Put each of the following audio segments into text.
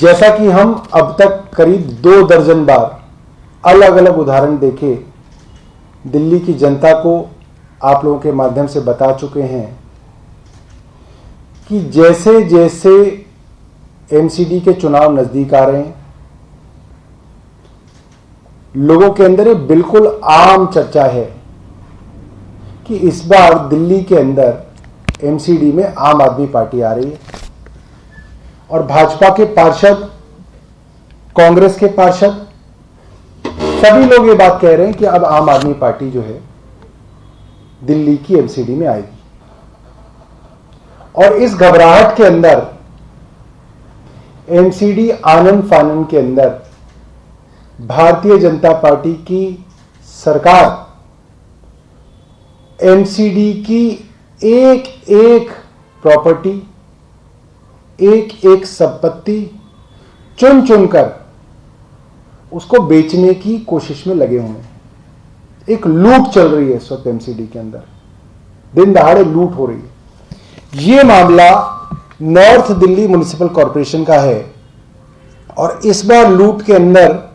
जैसा कि हम अब तक करीब 2 दर्जन बार अलग अलग उदाहरण देखे, दिल्ली की जनता को आप लोगों के माध्यम से बता चुके हैं कि जैसे जैसे एमसीडी के चुनाव नजदीक आ रहे हैं, लोगों के अंदर एक बिल्कुल आम चर्चा है कि इस बार दिल्ली के अंदर एमसीडी में आम आदमी पार्टी आ रही है और भाजपा के पार्षद, कांग्रेस के पार्षद, सभी लोग ये बात कह रहे हैं कि अब आम आदमी पार्टी जो है दिल्ली की एमसीडी में आएगी। और इस घबराहट के अंदर एमसीडी आनन फानन के अंदर भारतीय जनता पार्टी की सरकार एमसीडी की एक एक प्रॉपर्टी, एक एक संपत्ति चुन चुनकर उसको बेचने की कोशिश में लगे हुए हैं। एक लूट चल रही है इस वक्त एमसीडी के अंदर, दिन दहाड़े लूट हो रही है। यह मामला नॉर्थ दिल्ली म्युनिसिपल कॉरपोरेशन का है और इस बार लूट के अंदर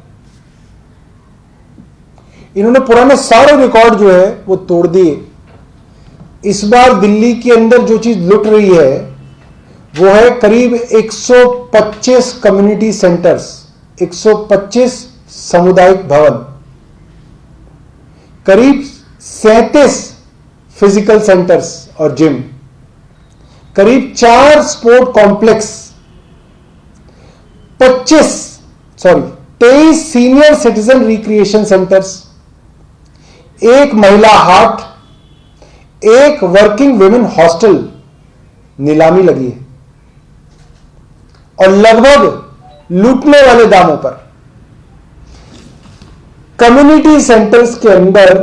इन्होंने पुराने सारे रिकॉर्ड जो है वो तोड़ दिए। इस बार दिल्ली के अंदर जो चीज लुट रही है वो है करीब 125 कम्युनिटी सेंटर्स, 125 सामुदायिक भवन, करीब 37 फिजिकल सेंटर्स और जिम, करीब 4 sport complex, 23 senior citizen recreation centres, एक महिला हाट, एक वर्किंग वुमेन हॉस्टल नीलामी लगी है और लगभग लूटने वाले दामों पर। कम्युनिटी सेंटर्स के अंदर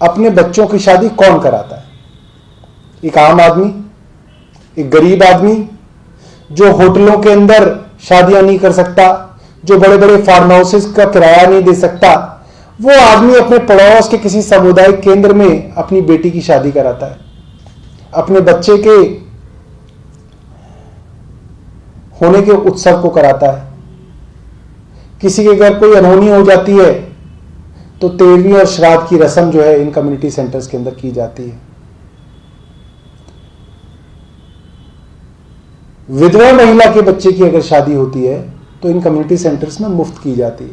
अपने बच्चों की शादी कौन कराता है? एक आम आदमी, एक गरीब आदमी जो होटलों के अंदर शादियां नहीं कर सकता, जो बड़े बड़े फार्म हाउसेस का किराया नहीं दे सकता, वो आदमी अपने पड़ोस के किसी सामुदायिक केंद्र में अपनी बेटी की शादी कराता है, अपने बच्चे के होने के उत्सव को कराता है। किसी के घर कोई अनहोनी हो जाती है तो 13वीं और श्राद्ध की रस्म जो है इन कम्युनिटी सेंटर्स के अंदर की जाती है। विधवा महिला के बच्चे की अगर शादी होती है तो इन कम्युनिटी सेंटर्स में मुफ्त की जाती है।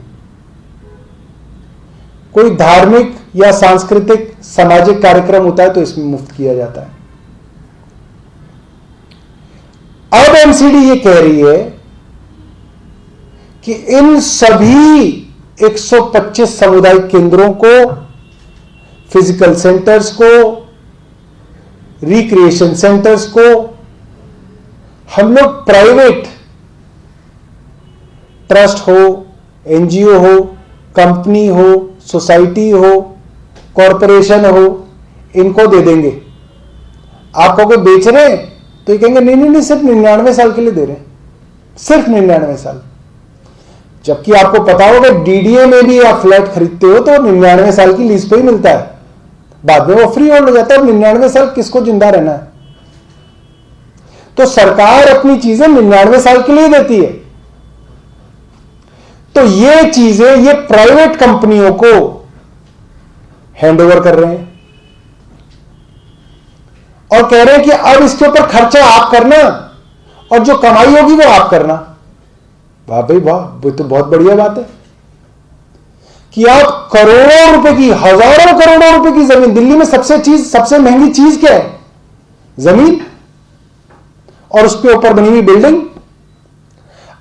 कोई धार्मिक या सांस्कृतिक सामाजिक कार्यक्रम होता है तो इसमें मुफ्त किया जाता है। अब एमसीडी ये कह रही है कि इन सभी 125 सामुदायिक केंद्रों को, फिजिकल सेंटर्स को, रिक्रिएशन सेंटर्स को हम लोग प्राइवेट ट्रस्ट हो, एनजीओ हो, कंपनी हो, सोसाइटी हो, कॉरपोरेशन हो, इनको दे देंगे। आप कहोगे बेच रहे हैं तो ये कहेंगे नहीं नहीं नहीं, सिर्फ 99 साल के लिए दे रहे हैं, सिर्फ 99 साल। जबकि आपको पता होगा डीडीए में भी आप फ्लैट खरीदते हो तो 99 साल की लीज पे ही मिलता है, बाद में वो फ्री होल्ड हो जाता है। 99 साल किसको जिंदा रहना है? तो सरकार अपनी चीजें 99 साल के लिए देती है। तो ये चीजें ये प्राइवेट कंपनियों को हैंडओवर कर रहे हैं और कह रहे हैं कि अब इसके ऊपर खर्चा आप करना और जो कमाई होगी वो आप करना। वाह भाई वाह, वो तो बहुत बढ़िया बात है कि आप करोड़ों रुपए की, हजारों करोड़ों रुपए की जमीन, दिल्ली में सबसे महंगी चीज क्या है? जमीन, और उसके ऊपर बनी हुई बिल्डिंग।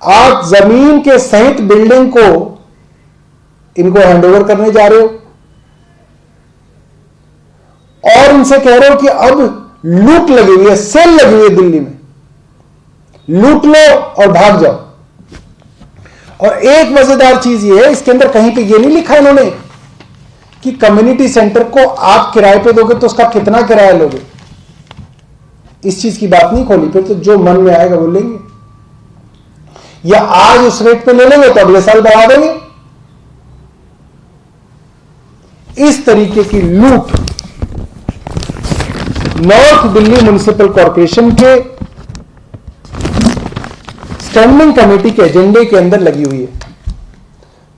आप जमीन के सहित बिल्डिंग को इनको हैंडओवर करने जा रहे हो और इनसे कह रहे हो कि अब लूट लगी हुई है, सेल लगी हुई है दिल्ली में, लूट लो और भाग जाओ। और एक मजेदार चीज ये है, इसके अंदर कहीं पे ये नहीं लिखा इन्होंने कि कम्युनिटी सेंटर को आप किराए पे दोगे तो उसका कितना किराया लोगे, इस चीज की बात नहीं खोली। फिर तो जो मन में आएगा वो लेंगे, या आज उस रेट पे ले लेंगे तो अगले साल बढ़ा देंगे। इस तरीके की लूट नॉर्थ दिल्ली म्युनिसिपल कॉरपोरेशन के स्टैंडिंग कमेटी के एजेंडे के अंदर लगी हुई है।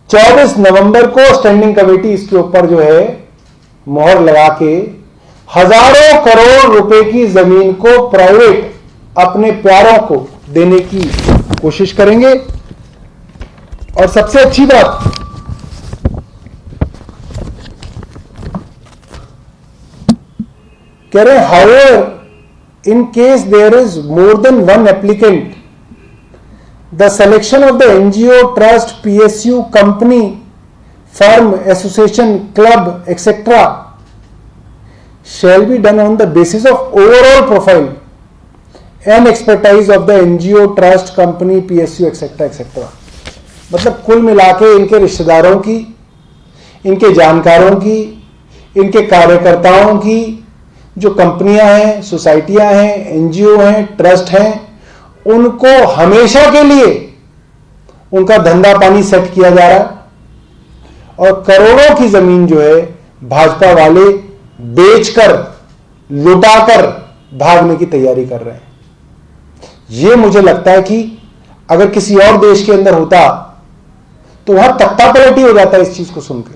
24 नवंबर को स्टैंडिंग कमेटी इसके ऊपर जो है मोहर लगा के हजारों करोड़ रुपए की जमीन को प्राइवेट अपने प्यारों को देने की कोशिश करेंगे। और सबसे अच्छी बात, कह रहे हैं however in case there is more than one applicant the selection of the NGO, trust, PSU, company, firm, association, club etcetera shall be done on the basis of overall profile and expertise of the NGO, trust, company, PSU, etc. etc. मतलब कुल मिला के इनके रिश्तेदारों की, इनके जानकारों की, इनके कार्यकर्ताओं की, जो कंपनियां हैं, सोसाइटियां हैं, एनजीओ हैं, ट्रस्ट हैं, उनको हमेशा के लिए उनका धंधा पानी सेट किया जा रहा है और करोड़ों की जमीन जो है भाजपा वाले बेचकर, लुटाकर भागने की तैयारी कर रहे हैं। यह मुझे लगता है कि अगर किसी और देश के अंदर होता तो वहां तख्ता पलटी हो जाता है इस चीज को सुन के।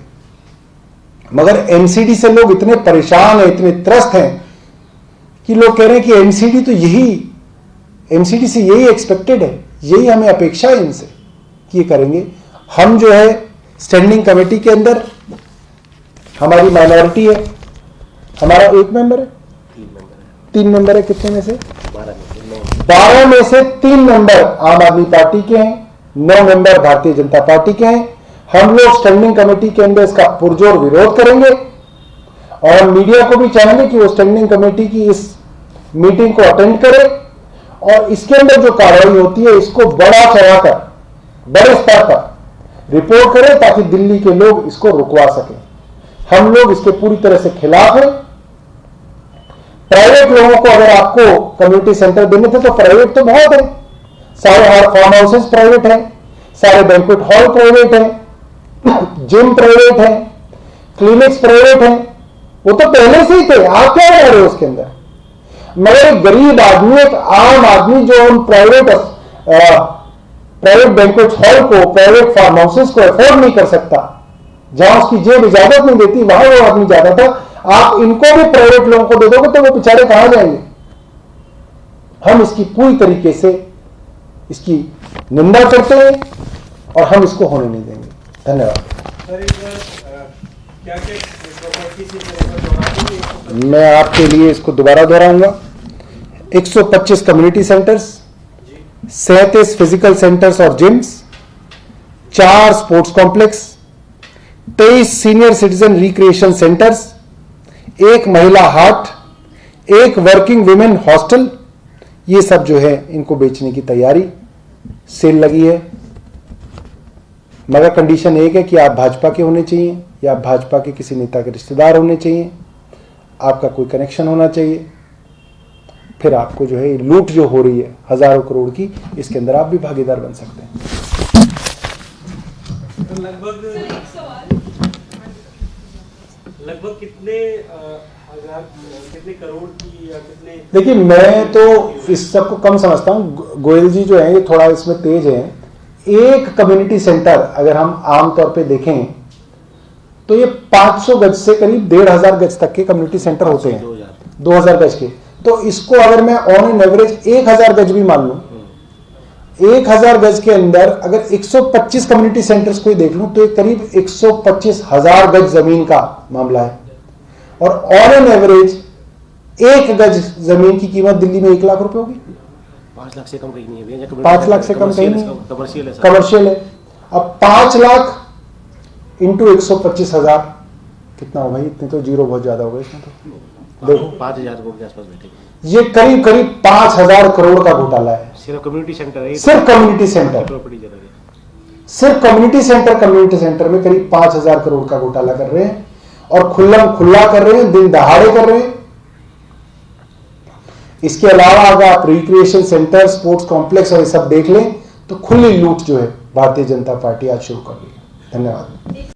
मगर एमसीडी से लोग इतने परेशान हैं, इतने त्रस्त हैं कि लोग कह रहे हैं कि एमसीडी तो एमसीडी से यही एक्सपेक्टेड है, यही हमें अपेक्षा है इनसे कि ये करेंगे। हम जो है स्टैंडिंग कमेटी के अंदर, हमारी माइनॉरिटी है, हमारा एक मेंबर है, 3 मेंबर है, कितने में से 12 में से 3 मेंबर आम आदमी पार्टी के हैं, 9 मेंबर भारतीय जनता पार्टी के हैं। हम लोग स्टैंडिंग कमेटी के अंदर इसका पुरजोर विरोध करेंगे और हम मीडिया को भी चाहेंगे कि वो स्टैंडिंग कमेटी की इस मीटिंग को अटेंड करे और इसके अंदर जो कार्रवाई होती है इसको बढ़ा चढ़ाकर, बड़े स्तर पर रिपोर्ट करें ताकि दिल्ली के लोग इसको रुकवा सकें। हम लोग इसके पूरी तरह से खिलाफ हैं। प्राइवेट लोगों को अगर आपको कम्युनिटी सेंटर देने थे तो प्राइवेट तो बहुत है, सारे फार्म हाउसेस प्राइवेट हैं, सारे बैंक्वेट हॉल प्राइवेट हैं, जिम प्राइवेट हैं, क्लिनिक्स प्राइवेट हैं, वो तो पहले से ही थे। आप क्या कह रहे हो उसके अंदर? मगर एक गरीब आदमी, एक आम आदमी जो उन प्राइवेट बैंक्वेट हॉल को, प्राइवेट फार्म हाउसेस को अफोर्ड नहीं कर सकता, जहां उसकी जेब इजाजत नहीं देती, वहां वो आदमी जाता था। आप इनको भी प्राइवेट लोगों को दे दोगे तो वो बेचारे कहां जाएंगे? हम इसकी पूरी तरीके से इसकी निंदा करते हैं और हम इसको होने नहीं देंगे। धन्यवाद। मैं आपके लिए इसको दोबारा दोहराऊंगा। 125 कम्युनिटी सेंटर्स, 37 फिजिकल सेंटर्स और gyms, 4 sports complex, 23 senior citizen recreation centres, 1 महिला हाट, 1 वर्किंग वुमेन हॉस्टल, ये सब जो है इनको बेचने की तैयारी, सेल लगी है। मगर कंडीशन एक है कि आप भाजपा के होने चाहिए या आप भाजपा के किसी नेता के रिश्तेदार होने चाहिए, आपका कोई कनेक्शन होना चाहिए, फिर आपको जो है लूट जो हो रही है हजारों करोड़ की, इसके अंदर आप भी भागीदार बन सकते हैं। तो लगभग कितने करोड़ की या कितने? देखिए, मैं तो इस सबको कम समझता हूँ। गोयल जी जो है ये थोड़ा इसमें तेज है। एक कम्युनिटी सेंटर अगर हम आमतौर पे देखें तो ये 500 गज से करीब 1500 गज तक के कम्युनिटी सेंटर होते हैं, 2000 गज के। तो इसको अगर मैं ऑन एन एवरेज 1000 गज भी मान लूं, 1000 गज के अंदर अगर 125 कम्युनिटी सेंटर्स को देख लूं तो करीब 125,000 गज जमीन का मामला है। और ऑन एन एवरेज 1 गज जमीन की कीमत दिल्ली में 1 लाख रुपए होगी। 5 लाख से कम कहीं नहीं है, 5 लाख से कम कहीं नहीं, कमर्शियल है। अब 5 लाख इंटू 125,000 कितना हो भाई? इतने तो जीरो बहुत ज्यादा हो गए इसमें तो। देखो 5,000 करोड़ के आसपास बैठे, ये करीब करीब 5,000 करोड़ का घोटाला है। सिर्फ कम्युनिटी सेंटर है, सिर्फ कम्युनिटी सेंटर, प्रॉपर्टी जरा है, सिर्फ कम्युनिटी सेंटर में करीब 5,000 करोड़ का घोटाला कर रहे हैं और खुला कर रहे हैं, दिन दहाड़े कर रहे हैं। इसके अलावा अगर आप रिक्रिएशन सेंटर, स्पोर्ट्स कॉम्प्लेक्स और ये सब देख लें तो खुली लूट जो है भारतीय जनता पार्टी आज शुरू कर रही है। धन्यवाद।